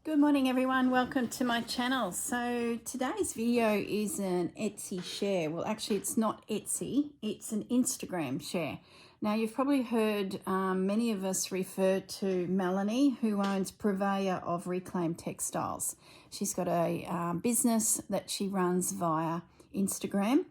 Good morning everyone, welcome to my channel. So today's video is an Etsy share. Well, actually it's not Etsy, it's an Instagram share. Now you've probably heard many of us refer to Melanie, who owns Purveyor of Reclaimed Textiles. She's got a business that she runs via Instagram,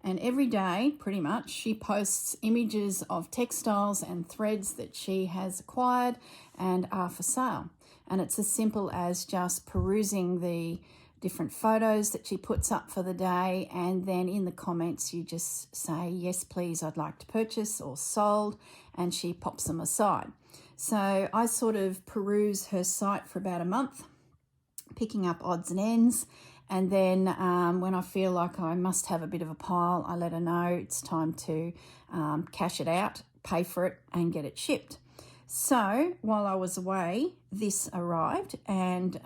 and every day pretty much she posts images of textiles and threads that she has acquired and are for sale. And it's as simple as just perusing the different photos that she puts up for the day, and then in the comments you just say, yes please, I'd like to purchase, or sold, and she pops them aside. So I sort of peruse her site for about a month, picking up odds and ends, and then when I feel like I must have a bit of a pile, I let her know it's time to cash it out, pay for it, and get it shipped. So while I was away, this arrived, and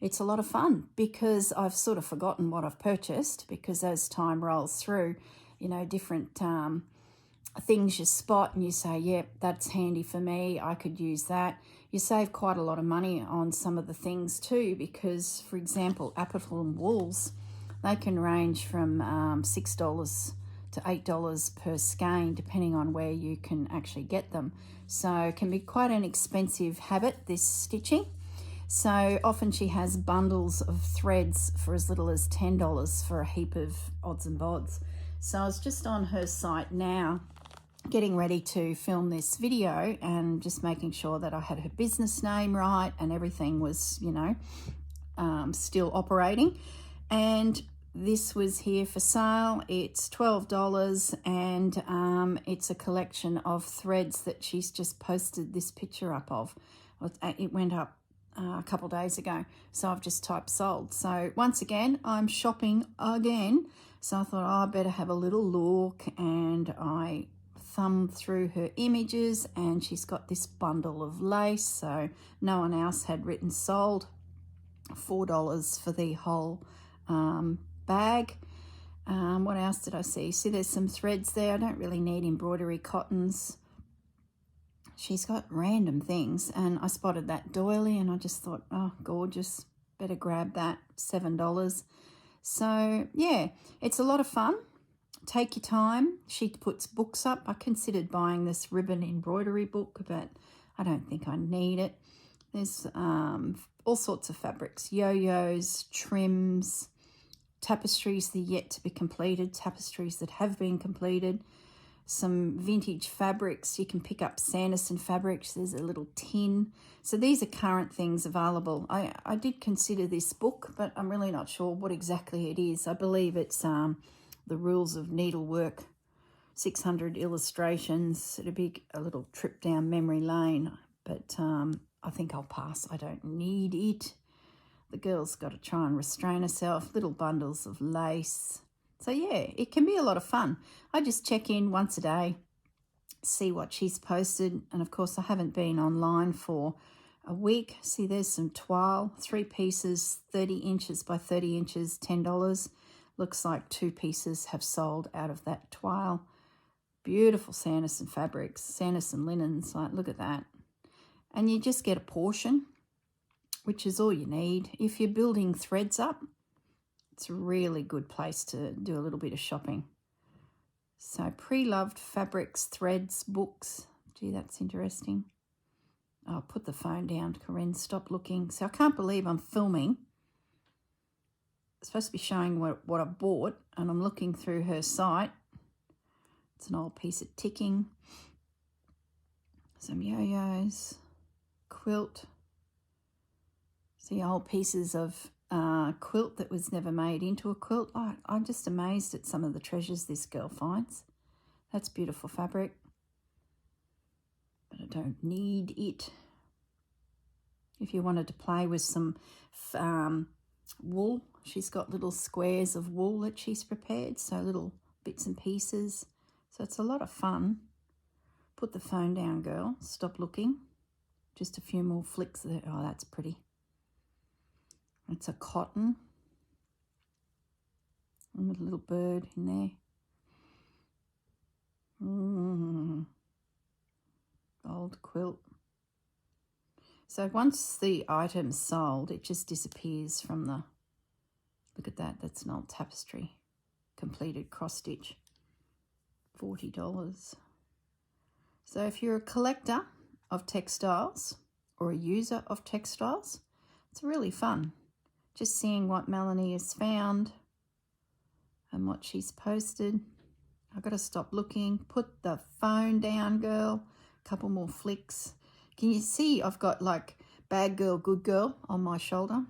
it's a lot of fun because I've sort of forgotten what I've purchased, because as time rolls through, you know, different things you spot and you say, yep, that's handy for me, I could use that. You save quite a lot of money on some of the things too, because, for example, Appleton wools, they can range from $6 to $8 per skein, depending on where you can actually get them. So it can be quite an expensive habit, this stitching. So often she has bundles of threads for as little as $10 for a heap of odds and bods. So I was just on her site now, getting ready to film this video and just making sure that I had her business name right and everything was, you know, still operating. And this was here for sale. It's $12, and it's a collection of threads that she's just posted this picture up of. It went up a couple days ago, so I've just typed sold. So once again, I'm shopping again. So I thought, oh, I better have a little look, and I thumbed through her images, and she's got this bundle of lace. So no one else had written sold. $4 for the whole bag. What else did I see? See, there's some threads there. I don't really need embroidery cottons. She's got random things, and I spotted that doily and I just thought, oh, gorgeous, better grab that. $7. So yeah, it's a lot of fun. Take your time. She puts books up. I considered buying this ribbon embroidery book, but I don't think I need it. There's all sorts of fabrics, yo-yos, trims, tapestries that are yet to be completed, tapestries that have been completed, some vintage fabrics. You can pick up Sanderson fabrics. There's a little tin. So these are current things available. I did consider this book, but I'm really not sure what exactly it is. I believe it's The Rules of Needlework, 600 illustrations. It'll be a little trip down memory lane, but I think I'll pass. I don't need it. The girl's got to try and restrain herself. Little bundles of lace. So yeah, it can be a lot of fun. I just check in once a day, see what she's posted. And of course, I haven't been online for a week. See, there's some toile, 3 pieces, 30 inches by 30 inches, $10. Looks like 2 pieces have sold out of that toile. Beautiful Sanderson fabrics, Sanderson linens. Like, look at that. And you just get a portion, which is all you need. If you're building threads up, it's a really good place to do a little bit of shopping. So pre-loved fabrics, threads, books. Gee, that's interesting. I'll put the phone down, Corrine, stop looking. So I can't believe I'm filming. It's supposed to be showing what I bought, and I'm looking through her site. It's an old piece of ticking. Some yo-yos, quilt. See, old pieces of quilt that was never made into a quilt. I'm just amazed at some of the treasures this girl finds. That's beautiful fabric, but I don't need it. If you wanted to play with some wool, she's got little squares of wool that she's prepared, so little bits and pieces. So it's a lot of fun. Put the phone down, girl. Stop looking. Just a few more flicks there. Oh, that's pretty. It's a cotton. And with a little bird in there. Old quilt. So once the item's sold, it just disappears from the, look at that, that's an old tapestry, completed cross stitch, $40. So if you're a collector of textiles or a user of textiles, it's really fun just seeing what Melanie has found and what she's posted. I've got to stop looking. Put the phone down, girl. A couple more flicks. Can you see I've got like bad girl, good girl on my shoulder?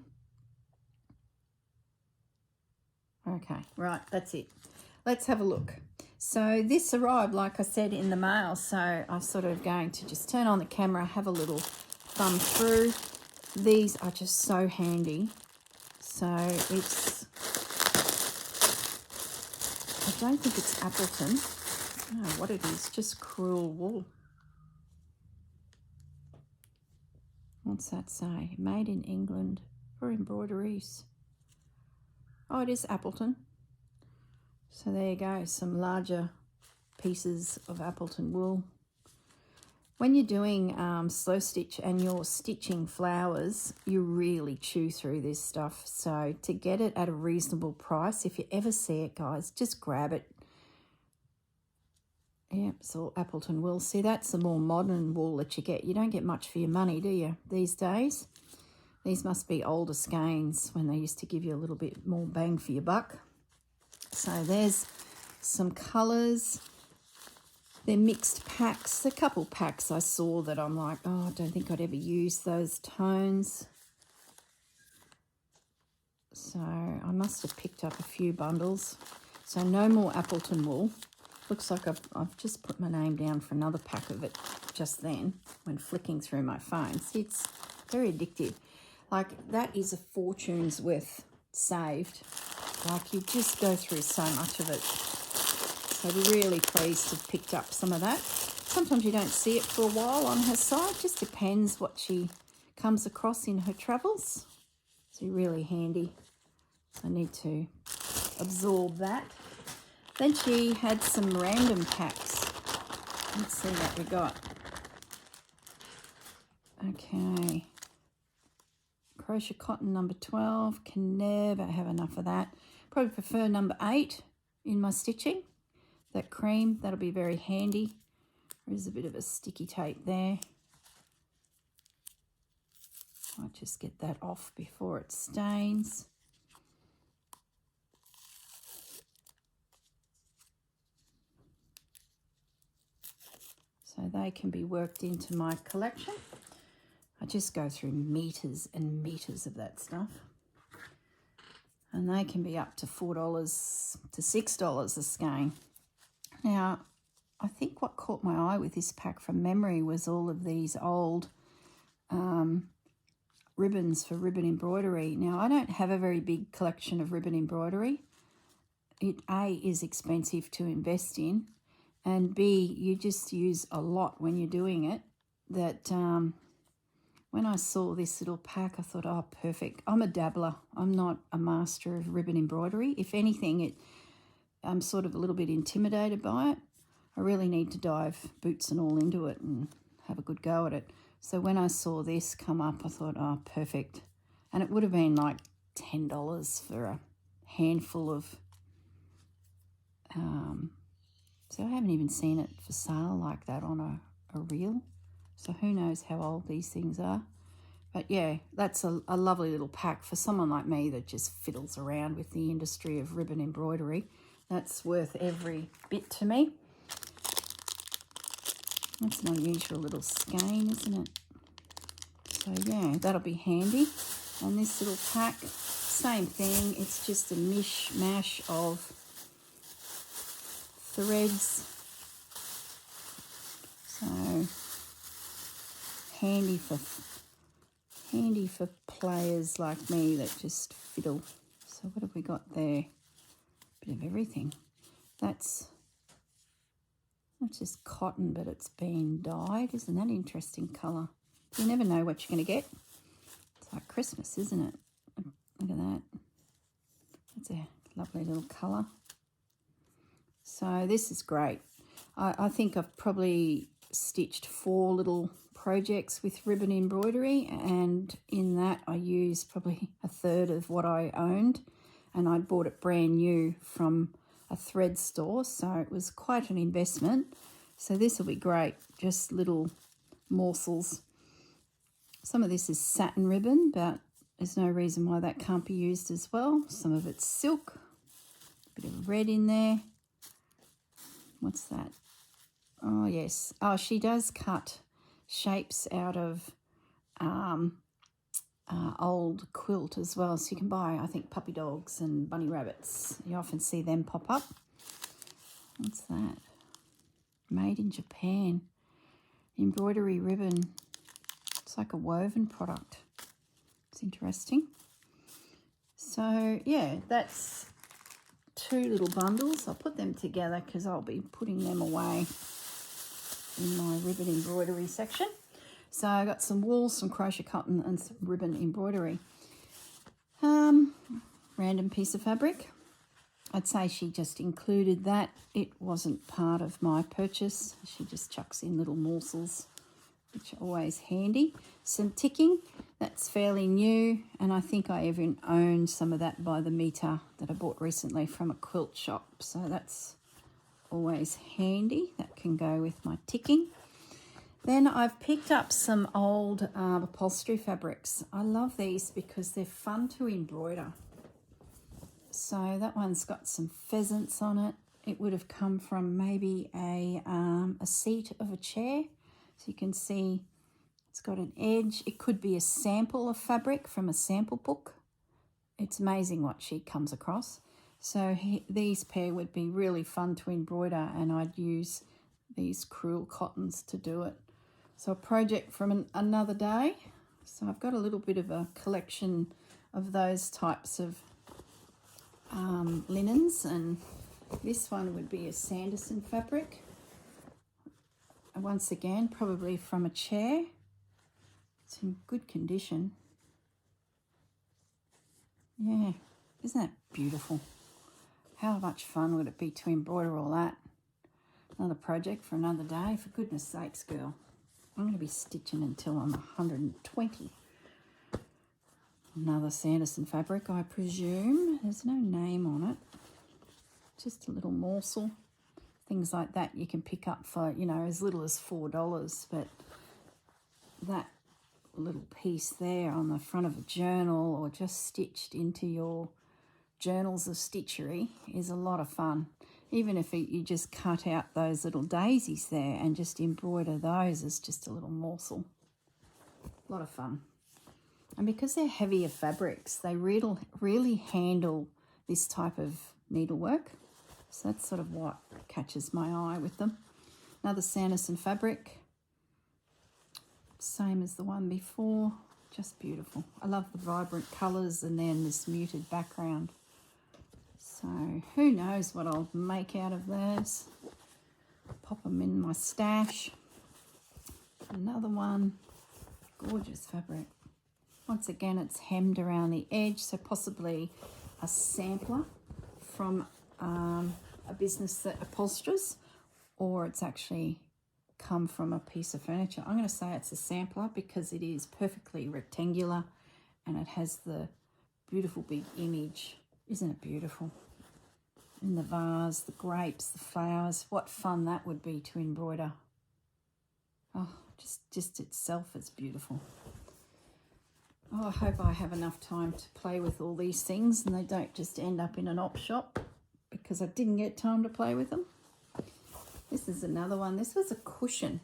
Okay, right, that's it. Let's have a look. So this arrived, like I said, in the mail. So I'm sort of going to just turn on the camera, have a little thumb through. These are just so handy. So it's, I don't think it's Appleton. I don't know what it is, just crewel wool. What's that say? Made in England for embroideries. Oh, it is Appleton. So there you go, some larger pieces of Appleton wool. When you're doing slow stitch and you're stitching flowers, you really chew through this stuff. So to get it at a reasonable price, if you ever see it, guys, just grab it. Yeah, it's all Appleton wool. See, that's the more modern wool that you get. You don't get much for your money, do you, these days? These must be older skeins when they used to give you a little bit more bang for your buck. So there's some colours. They're mixed packs. A couple packs I saw that I'm like, oh, I don't think I'd ever use those tones. So I must have picked up a few bundles. So no more Appleton wool. Looks like I've just put my name down for another pack of it just then when flicking through my phone. See, it's very addictive. Like, that is a fortune's worth saved. Like, you just go through so much of it. So really pleased to have picked up some of that. Sometimes you don't see it for a while on her site. Just depends what she comes across in her travels. So really handy. I need to absorb that. Then she had some random packs. Let's see what we got. Okay. Crochet cotton number 12. Can never have enough of that. Probably prefer number 8 in my stitching. That cream, that'll be very handy. There's a bit of a sticky tape there. I'll just get that off before it stains. So they can be worked into my collection. I just go through meters and meters of that stuff. And they can be up to $4 to $6 a skein. Now, I think what caught my eye with this pack from memory was all of these old ribbons for ribbon embroidery. Now, I don't have a very big collection of ribbon embroidery. It, A, is expensive to invest in, and B, you just use a lot when you're doing it. That when I saw this little pack, I thought, oh, perfect. I'm a dabbler. I'm not a master of ribbon embroidery. If anything, I'm sort of a little bit intimidated by it. I really need to dive boots and all into it and have a good go at it. So when I saw this come up, I thought, oh, perfect. And it would have been like $10 for a handful of... so I haven't even seen it for sale like that on a reel. So who knows how old these things are. But yeah, that's a lovely little pack for someone like me that just fiddles around with the industry of ribbon embroidery. That's worth every bit to me. That's an unusual little skein, isn't it? So yeah, that'll be handy. And this little pack, same thing. It's just a mishmash of threads. So handy for players like me that just fiddle. So what have we got there? Bit of everything. That's just cotton, but it's been dyed. Isn't that interesting colour? You never know what you're going to get. It's like Christmas, isn't it? Look at that. That's a lovely little colour. So this is great. I think I've probably stitched 4 little projects with ribbon embroidery, and in that I used probably a third of what I owned, and I bought it brand new from a thread store, so it was quite an investment. So this will be great, just little morsels. Some of this is satin ribbon, but there's no reason why that can't be used as well. Some of it's silk, a bit of red in there. What's that? Oh yes, oh, she does cut shapes out of old quilt as well, so you can buy, I think, puppy dogs and bunny rabbits. You often see them pop up. What's that? Made in Japan. Embroidery ribbon. It's like a woven product. It's interesting. So yeah, that's 2 little bundles. I'll put them together because I'll be putting them away in my ribbon embroidery section. So I got some wool, some crochet cotton, and some ribbon embroidery. Random piece of fabric. I'd say she just included that. It wasn't part of my purchase. She just chucks in little morsels, which are always handy. Some ticking, that's fairly new, and I think I even own some of that by the meter that I bought recently from a quilt shop. So that's always handy. That can go with my ticking. Then I've picked up some old upholstery fabrics. I love these because they're fun to embroider. So that one's got some pheasants on it. It would have come from maybe a seat of a chair. So you can see it's got an edge. It could be a sample of fabric from a sample book. It's amazing what she comes across. So these pair would be really fun to embroider, and I'd use these crewel cottons to do it. So a project from another day. So I've got a little bit of a collection of those types of linens, and this one would be a Sanderson fabric. And once again, probably from a chair. It's in good condition. Yeah, isn't that beautiful? How much fun would it be to embroider all that? Another project for another day. For goodness sakes, girl. I'm going to be stitching until I'm 120. Another Sanderson fabric, I presume. There's no name on it. Just a little morsel. Things like that you can pick up for, you know, as little as $4. But that little piece there on the front of a journal, or just stitched into your journals of stitchery, is a lot of fun. Even if you just cut out those little daisies there and just embroider those as just a little morsel. A lot of fun. And because they're heavier fabrics, they really handle this type of needlework. So that's sort of what catches my eye with them. Another Sanderson fabric. Same as the one before. Just beautiful. I love the vibrant colours and then this muted background. So who knows what I'll make out of those. Pop them in my stash. Another one. Gorgeous fabric. Once again, it's hemmed around the edge, so possibly a sampler from a business that upholsters, or it's actually come from a piece of furniture. I'm going to say it's a sampler because it is perfectly rectangular and it has the beautiful big image. Isn't it beautiful? In the vase, the grapes, the flowers. What fun that would be to embroider. Oh, just itself is beautiful. Oh, I hope I have enough time to play with all these things and they don't just end up in an op shop because I didn't get time to play with them. This is another one. This was a cushion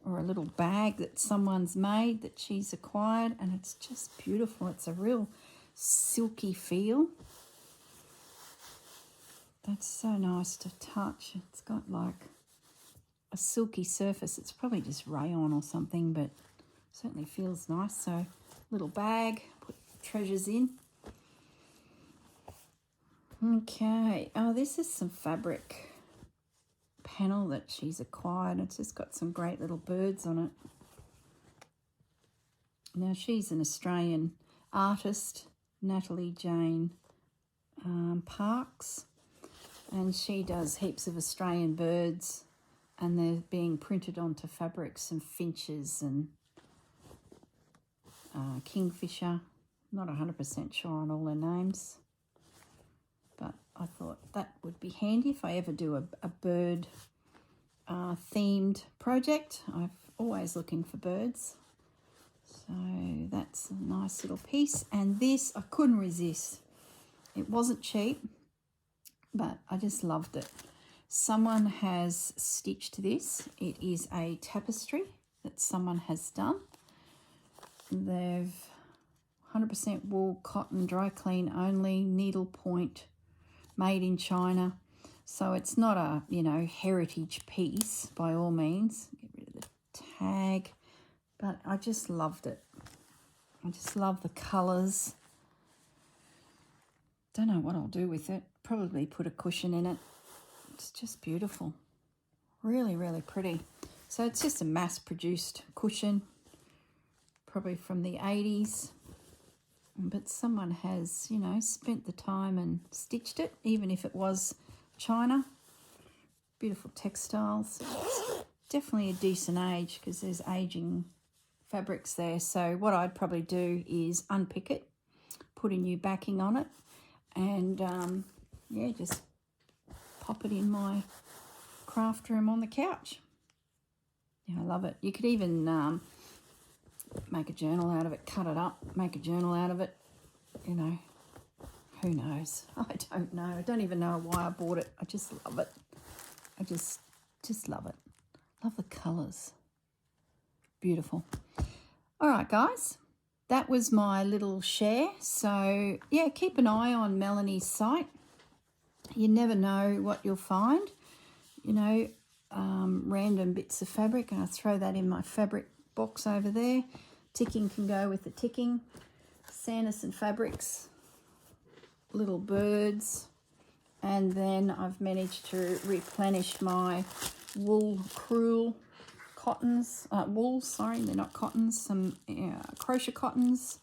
or a little bag that someone's made that she's acquired, and it's just beautiful. It's a real silky feel. That's so nice to touch. It's got like a silky surface. It's probably just rayon or something, but certainly feels nice. So little bag, put treasures in. Okay, oh, this is some fabric panel that she's acquired. It's just got some great little birds on it. Now, she's an Australian artist, Natalie Jane Parks, and she does heaps of Australian birds and they're being printed onto fabrics and finches and kingfisher. Not 100% sure on all their names, but I thought that would be handy if I ever do a bird themed project. I'm always looking for birds. So that's a nice little piece. And this, I couldn't resist. It wasn't cheap, but I just loved it. Someone has stitched this. It is a tapestry that someone has done. They've 100% wool, cotton, dry clean only, needle point, made in China. So it's not a, you know, heritage piece by all means. Get rid of the tag. But I just loved it. I just love the colours. Don't know what I'll do with it. Probably put a cushion in it. It's just beautiful. Really, really pretty. So it's just a mass-produced cushion, probably from the 80s. But someone has, you know, spent the time and stitched it, even if it was China. Beautiful textiles. It's definitely a decent age because there's aging fabrics there. So what I'd probably do is unpick it, put a new backing on it, and yeah, just pop it in my craft room on the couch. Yeah, I love it. You could even make a journal out of it, cut it up, make a journal out of it. You know, who knows? I don't know. I don't even know why I bought it. I just love it. I just love it. Love the colours. Beautiful. All right, guys. That was my little share. So, yeah, keep an eye on Melanie's site. You never know what you'll find. You know, random bits of fabric, and I throw that in my fabric box over there. Ticking can go with the ticking. Sanderson Fabrics, little birds, and then I've managed to replenish my wool crewel cottons, wools, sorry, they're not cottons, some crochet cottons,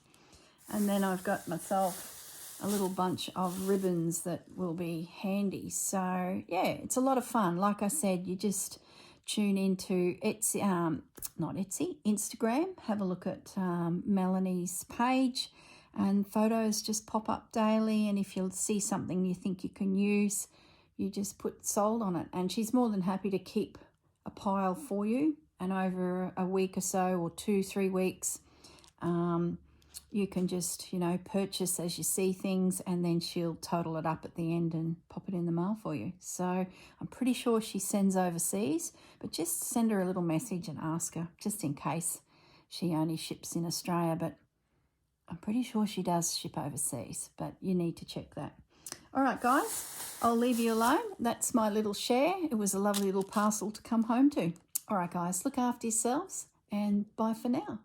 and then I've got myself a little bunch of ribbons that will be handy. So yeah, it's a lot of fun. Like I said, you just tune into Etsy, not Etsy, Instagram, have a look at Melanie's page, and photos just pop up daily, and if you'll see something you think you can use, you just put sold on it, and she's more than happy to keep a pile for you. And over a week or so, or 2-3 weeks, you can just, you know, purchase as you see things, and then she'll total it up at the end and pop it in the mail for you. So I'm pretty sure she sends overseas, but just send her a little message and ask her, just in case she only ships in Australia. But I'm pretty sure she does ship overseas, but you need to check that. All right, guys, I'll leave you alone. That's my little share. It was a lovely little parcel to come home to. All right, guys, look after yourselves, and bye for now.